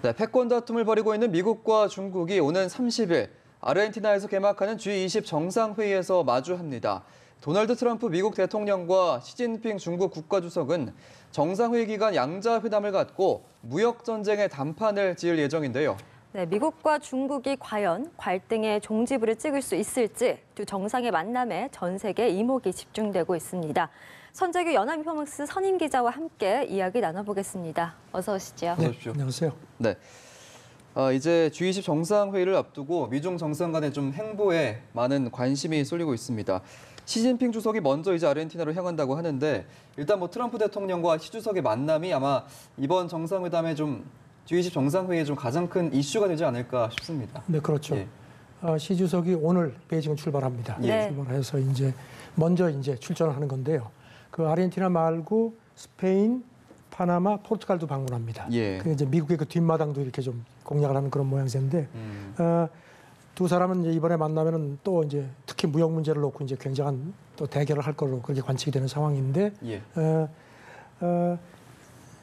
네, 패권 다툼을 벌이고 있는 미국과 중국이 오는 30일 아르헨티나에서 개막하는 G20 정상회의에서 마주합니다. 도널드 트럼프 미국 대통령과 시진핑 중국 국가주석은 정상회의 기간 양자회담을 갖고 무역전쟁의 단판을 지을 예정인데요. 네, 미국과 중국이 과연 갈등의 종지부를 찍을 수 있을지 두 정상의 만남에 전 세계 이목이 집중되고 있습니다. 선재규 연합인포먼스 선임 기자와 함께 이야기 나눠보겠습니다. 어서 오시죠. 어서 오십시오. 안녕하세요. 네. 이제 G20 정상회의를 앞두고 미중 정상 간의 좀 행보에 많은 관심이 쏠리고 있습니다. 시진핑 주석이 먼저 이제 아르헨티나로 향한다고 하는데 일단 뭐 트럼프 대통령과 시 주석의 만남이 아마 이번 정상회담에 좀 G20 정상회의에 좀 가장 큰 이슈가 되지 않을까 싶습니다. 네, 그렇죠. 예. 시 주석이 오늘 베이징을 출발합니다. 예. 출발해서 먼저 출전을 하는 건데요. 그 아르헨티나 말고 스페인, 파나마, 포르투갈도 방문합니다. 예. 그 이제 미국의 그 뒷마당도 이렇게 좀 공략을 하는 그런 모양새인데 두 사람은 이제 이번에 만나면은 또 이제 특히 무역 문제를 놓고 이제 굉장한 또 대결을 할 걸로 그렇게 관측이 되는 상황인데 예.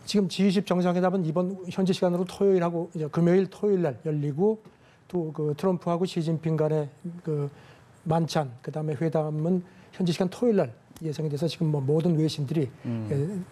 지금 G20 정상회담은 이번 현지 시간으로 토요일하고 이제 금요일 토요일 날 열리고 또 그 트럼프하고 시진핑 간의 그 만찬 그다음에 회담은 현지 시간 토요일 날 예상이 돼서 지금 뭐 모든 외신들이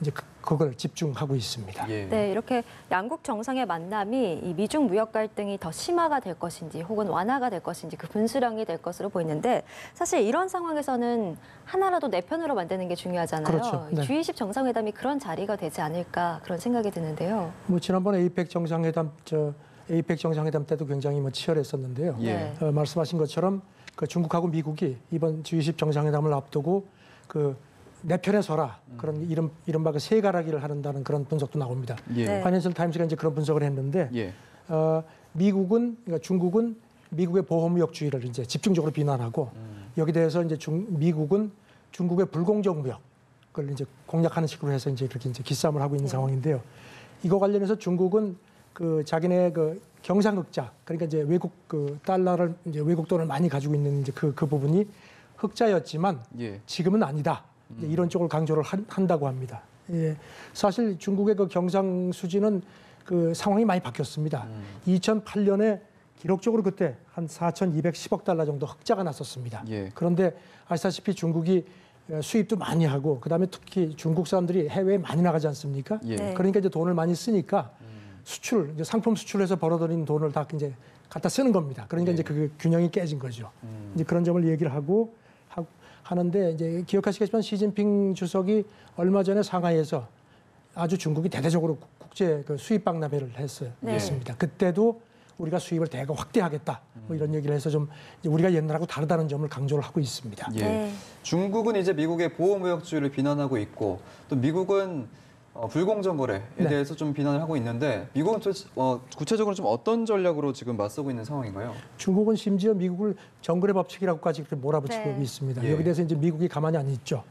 이제 그걸 집중하고 있습니다. 예. 네, 이렇게 양국 정상의 만남이 이 미중 무역 갈등이 더 심화가 될 것인지 혹은 완화가 될 것인지 그 분수령이 될 것으로 보이는데 사실 이런 상황에서는 하나라도 내 편으로 만드는 게 중요하잖아요. 그렇죠. 네. G20 정상회담이 그런 자리가 되지 않을까 그런 생각이 드는데요. 뭐 지난번에 에이펙 정상회담 때도 굉장히 뭐 치열했었는데요. 예. 말씀하신 것처럼 그 중국하고 미국이 이번 G20 정상회담을 앞두고 그 내 편에 서라 그런 이른바 그 세가라기를 하는다는 그런 분석도 나옵니다. 예. 네. 파이낸셜 타임스가 이제 그런 분석을 했는데 예. 그러니까 중국은 미국의 보호무역주의를 이제 집중적으로 비난하고 여기 대해서 이제 미국은 중국의 불공정 무역을 이제 공략하는 식으로 해서 이제 이렇게 이제 기싸움을 하고 있는 상황인데요. 이거 관련해서 중국은 그 자기네 그 경상흑자 그러니까 이제 외국 그 달러를 이제 외국 돈을 많이 가지고 있는 이제 그 부분이 흑자였지만 예. 지금은 아니다. 이제 이런 쪽을 강조를 한다고 합니다. 예. 사실 중국의 그 경상 수지는 그 상황이 많이 바뀌었습니다. 2008년에 기록적으로 그때 한 4,210억 달러 정도 흑자가 났었습니다. 예. 그런데 아시다시피 중국이 수입도 많이 하고 그다음에 특히 중국 사람들이 해외에 많이 나가지 않습니까? 예. 네. 그러니까 이제 돈을 많이 쓰니까 수출, 이제 상품 수출해서 벌어들인 돈을 다 이제 갖다 쓰는 겁니다. 그러니까 예. 이제 그 균형이 깨진 거죠. 이제 그런 점을 얘기를 하는데 이제 기억하시겠지만 시진핑 주석이 얼마 전에 상하이에서 아주 중국이 대대적으로 국제 그 수입 박람회를 했습니다. 그때도 우리가 수입을 대거 확대하겠다. 뭐 이런 얘기를 해서 좀 이제 우리가 옛날하고 다르다는 점을 강조를 하고 있습니다. 예. 네. 중국은 이제 미국의 보호무역주의를 비난하고 있고 또 미국은 불공정 거래에 네. 대해서 좀 비난을 하고 있는데 미국은 구체적으로 좀 어떤 전략으로 지금 맞서고 있는 상황인가요? 중국은 심지어 미국을 정글의 법칙이라고까지 그렇게 몰아붙이고 네. 있습니다. 예. 여기 대해서 이제 미국이 가만히 안 있죠.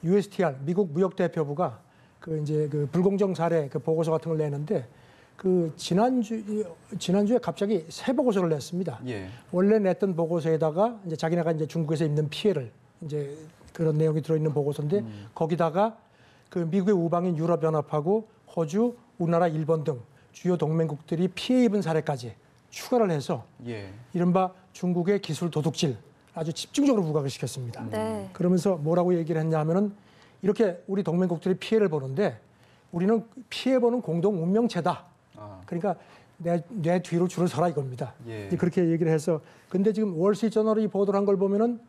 USTR 미국 무역대표부가 그 이제 그 불공정 사례 그 보고서 같은 걸 내는데 그 지난주에 갑자기 새 보고서를 냈습니다. 예. 원래 냈던 보고서에다가 이제 자기네가 이제 중국에서 입는 피해를 이제 그런 내용이 들어있는 보고서인데 거기다가 그 미국의 우방인 유럽연합하고 호주, 우리나라, 일본 등 주요 동맹국들이 피해 입은 사례까지 추가를 해서 예. 이른바 중국의 기술 도둑질 아주 집중적으로 부각을 시켰습니다. 네. 그러면서 뭐라고 얘기를 했냐면은 이렇게 우리 동맹국들이 피해를 보는데 우리는 피해보는 공동 운명체다. 그러니까 내 뒤로 줄을 서라 이겁니다. 예. 그렇게 얘기를 해서 근데 지금 월스트리트저널이 보도를 한 걸 보면은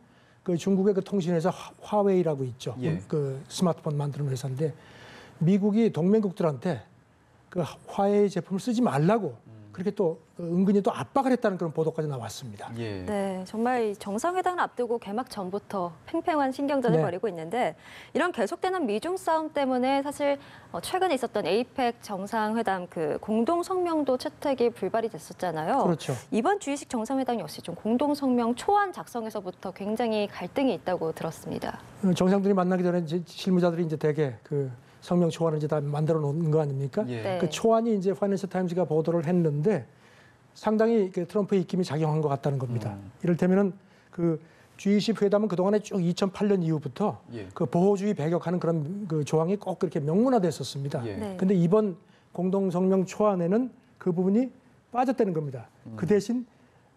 그 중국의 그 통신회사 화웨이라고 있죠. 예. 그 스마트폰 만드는 회사인데 미국이 동맹국들한테 그 화웨이 제품을 쓰지 말라고 그렇게 또 은근히 또 압박을 했다는 그런 보도까지 나왔습니다. 예. 네, 정말 이 정상회담을 앞두고 개막 전부터 팽팽한 신경전을 네. 벌이고 있는데 이런 계속되는 미중 싸움 때문에 사실 최근에 있었던 에이펙 정상회담 그 공동 성명도 채택이 불발이 됐었잖아요. 그렇죠. 이번 G20 정상회담 역시 좀 공동 성명 초안 작성에서부터 굉장히 갈등이 있다고 들었습니다. 정상들이 만나기 전에 이제 실무자들이 이제 대개 그 성명 초안을 이제 다 만들어 놓은 거 아닙니까? 예. 네. 그 초안이 이제 파이낸셜 타임즈가 보도를 했는데 상당히 그 트럼프의 입김이 작용한 것 같다는 겁니다. 이를테면은 그 G20 회담은 그동안에 쭉 2008년 이후부터 예. 그 보호주의 배격하는 그런 그 조항이 꼭 그렇게 명문화됐었습니다. 예. 네. 근데 이번 공동 성명 초안에는 그 부분이 빠졌다는 겁니다. 그 대신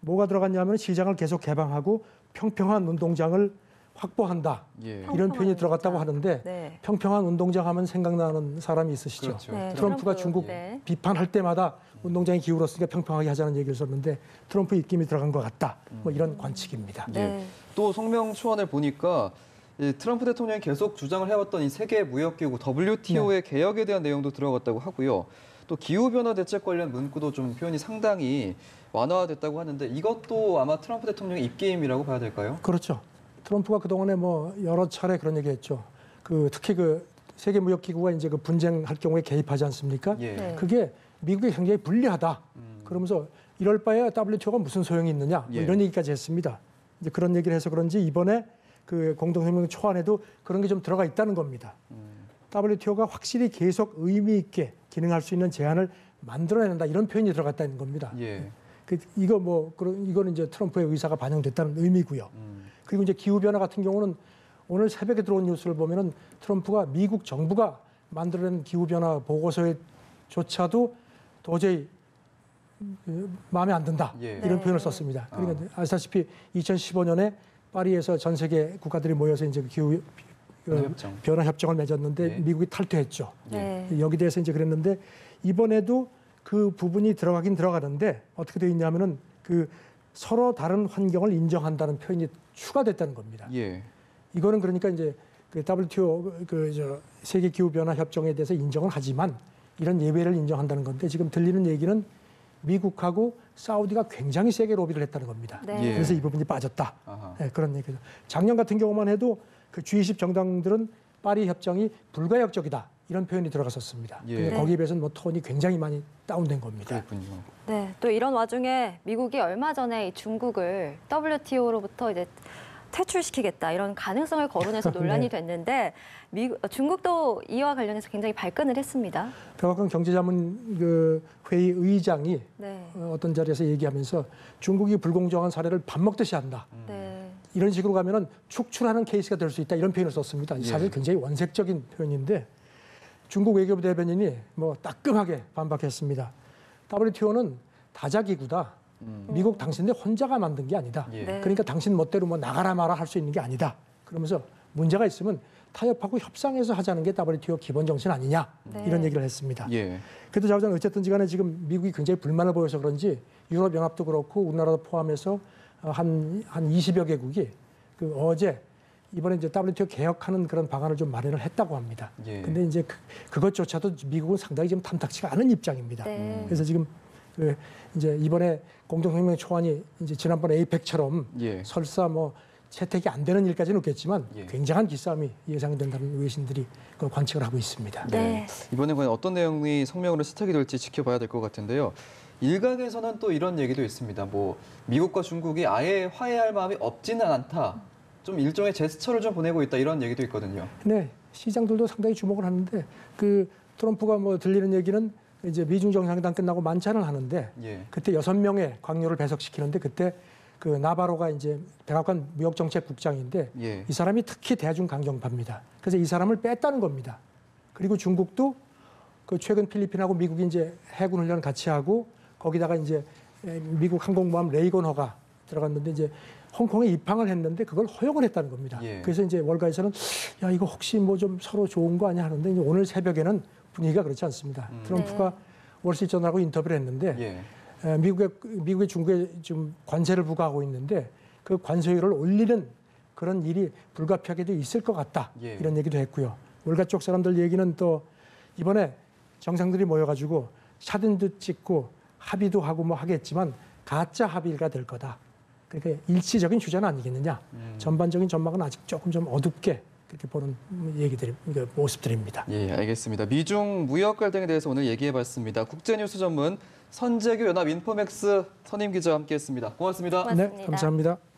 뭐가 들어갔냐면 시장을 계속 개방하고 평평한 운동장을 확보한다. 예. 이런 표현이 들어갔다고 운동장. 하는데 네. 평평한 운동장 하면 생각나는 사람이 있으시죠? 그렇죠. 네, 트럼프가 중국 네. 비판할 때마다 운동장이 기울었으니까 평평하게 하자는 얘기를 썼는데 트럼프 입김이 들어간 것 같다. 뭐 이런 관측입니다. 예. 네. 또 성명 초안을 보니까 이 트럼프 대통령이 계속 주장을 해왔던 이 세계 무역기구 WTO의 개혁에 대한 내용도 들어갔다고 하고요. 또 기후변화 대책 관련 문구도 좀 표현이 상당히 완화됐다고 하는데 이것도 아마 트럼프 대통령의 입김이라고 봐야 될까요? 그렇죠. 트럼프가 그동안에 뭐 여러 차례 그런 얘기했죠. 특히 세계 무역 기구가 이제 분쟁할 경우에 개입하지 않습니까? 예. 네. 그게 미국에 굉장히 불리하다. 그러면서 이럴 바에 WTO가 무슨 소용이 있느냐? 뭐 예. 이런 얘기까지 했습니다. 이제 그런 얘기를 해서 그런지 이번에 공동성명 초안에도 그런 게 좀 들어가 있다는 겁니다. WTO가 확실히 계속 의미 있게 기능할 수 있는 제안을 만들어낸다 이런 표현이 들어갔다는 겁니다. 예. 이거는 이제 트럼프의 의사가 반영됐다는 의미고요. 그리고 이제 기후 변화 같은 경우는 오늘 새벽에 들어온 뉴스를 보면은 트럼프가 미국 정부가 만들어낸 기후 변화 보고서에조차도 도저히 마음에 안 든다 예. 이런 네. 표현을 썼습니다. 그러니까 아시다시피 2015년에 파리에서 전 세계 국가들이 모여서 이제 기후 협정. 변화 협정을 맺었는데 네. 미국이 탈퇴했죠. 네. 여기 대해서 이제 그랬는데 이번에도 그 부분이 들어가긴 들어가는데 어떻게 되어 있냐면은 서로 다른 환경을 인정한다는 표현이 추가됐다는 겁니다. 예. 이거는 그러니까 이제 WTO 세계 기후 변화 협정에 대해서 인정을 하지만 이런 예외를 인정한다는 건데 지금 들리는 얘기는 미국하고 사우디가 굉장히 세게 로비를 했다는 겁니다. 네. 예. 그래서 이 부분이 빠졌다. 아하. 네, 그런 얘기죠. 작년 같은 경우만 해도 G20 정당들은 파리 협정이 불가역적이다 이런 표현이 들어갔었습니다. 예. 근데 네. 거기에 비해서는 뭐 톤이 굉장히 많이 다운된 겁니다. 그렇군요. 네, 또 이런 와중에 미국이 얼마 전에 이 중국을 WTO로부터 이제 퇴출시키겠다 이런 가능성을 거론해서 논란이 네. 됐는데 중국도 이와 관련해서 굉장히 발끈을 했습니다. 백악관 경제자문 회의 의장이 네, 어떤 자리에서 얘기하면서 중국이 불공정한 사례를 밥 먹듯이 한다. 네, 이런 식으로 가면은 축출하는 케이스가 될 수 있다 이런 표현을 썼습니다. 예. 사실 굉장히 원색적인 표현인데 중국 외교부 대변인이 뭐 따끔하게 반박했습니다. WTO는 다자기구다. 미국 당신네 혼자가 만든 게 아니다. 예. 네. 그러니까 당신 멋대로 뭐 나가라 마라 할 수 있는 게 아니다. 그러면서 문제가 있으면 타협하고 협상해서 하자는 게 WTO 기본 정신 아니냐 네. 이런 얘기를 했습니다. 예. 그래도 자우전 어쨌든지 간에 지금 미국이 굉장히 불만을 보여서 그런지 유럽연합도 그렇고 우리나라도 포함해서 한 20여 개국이 어제 이번에 이제 WTO 개혁하는 그런 방안을 좀 마련을 했다고 합니다. 예. 근데 이제 그것조차도 미국은 상당히 지금 탐탁치가 않은 입장입니다. 네. 그래서 지금 이제 이번에 공동성명 초안이 이제 지난번 에이펙처럼 예. 설사 뭐 채택이 안 되는 일까지는 없겠지만 예. 굉장한 기싸움이 예상된다는 외신들이 관측을 하고 있습니다. 네. 이번에 과연 어떤 내용이 성명으로 스탁이 될지 지켜봐야 될 것 같은데요. 일각에서는 또 이런 얘기도 있습니다. 뭐 미국과 중국이 아예 화해할 마음이 없지는 않다. 좀 일종의 제스처를 좀 보내고 있다 이런 얘기도 있거든요. 네, 시장들도 상당히 주목을 하는데 트럼프가 뭐 들리는 얘기는 이제 미중 정상회담 끝나고 만찬을 하는데 예. 그때 6명의 광료를 배석시키는데 그때 나바로가 이제 백악관 무역정책국장인데 예. 이 사람이 특히 대중 강경파입니다. 그래서 이 사람을 뺐다는 겁니다. 그리고 중국도 최근 필리핀하고 미국이 이제 해군 훈련 같이 하고 거기다가 이제 미국 항공모함 레이건호가 들어갔는데 이제 홍콩에 입항을 했는데 그걸 허용을 했다는 겁니다. 예. 그래서 이제 월가에서는 야 이거 혹시 뭐 좀 서로 좋은 거 아니야 하는데 이제 오늘 새벽에는 분위기가 그렇지 않습니다. 트럼프가 월스트리트저널하고 인터뷰를 했는데 예. 미국의 중국에 좀 관세를 부과하고 있는데 그 관세율을 올리는 그런 일이 불가피하게도 있을 것 같다. 예. 이런 얘기도 했고요. 월가 쪽 사람들 얘기는 또 이번에 정상들이 모여가지고 사진도 찍고 합의도 하고 뭐 하겠지만 가짜 합의가 될 거다. 그러니까 일시적인 휴전은 아니겠느냐. 전반적인 전망은 아직 조금 좀 어둡게 그렇게 보는 모습들입니다. 예, 알겠습니다. 미중 무역 갈등에 대해서 오늘 얘기해봤습니다. 국제뉴스 전문 선재규 연합 인포맥스 선임 기자와 함께했습니다. 고맙습니다. 고맙습니다. 네, 감사합니다.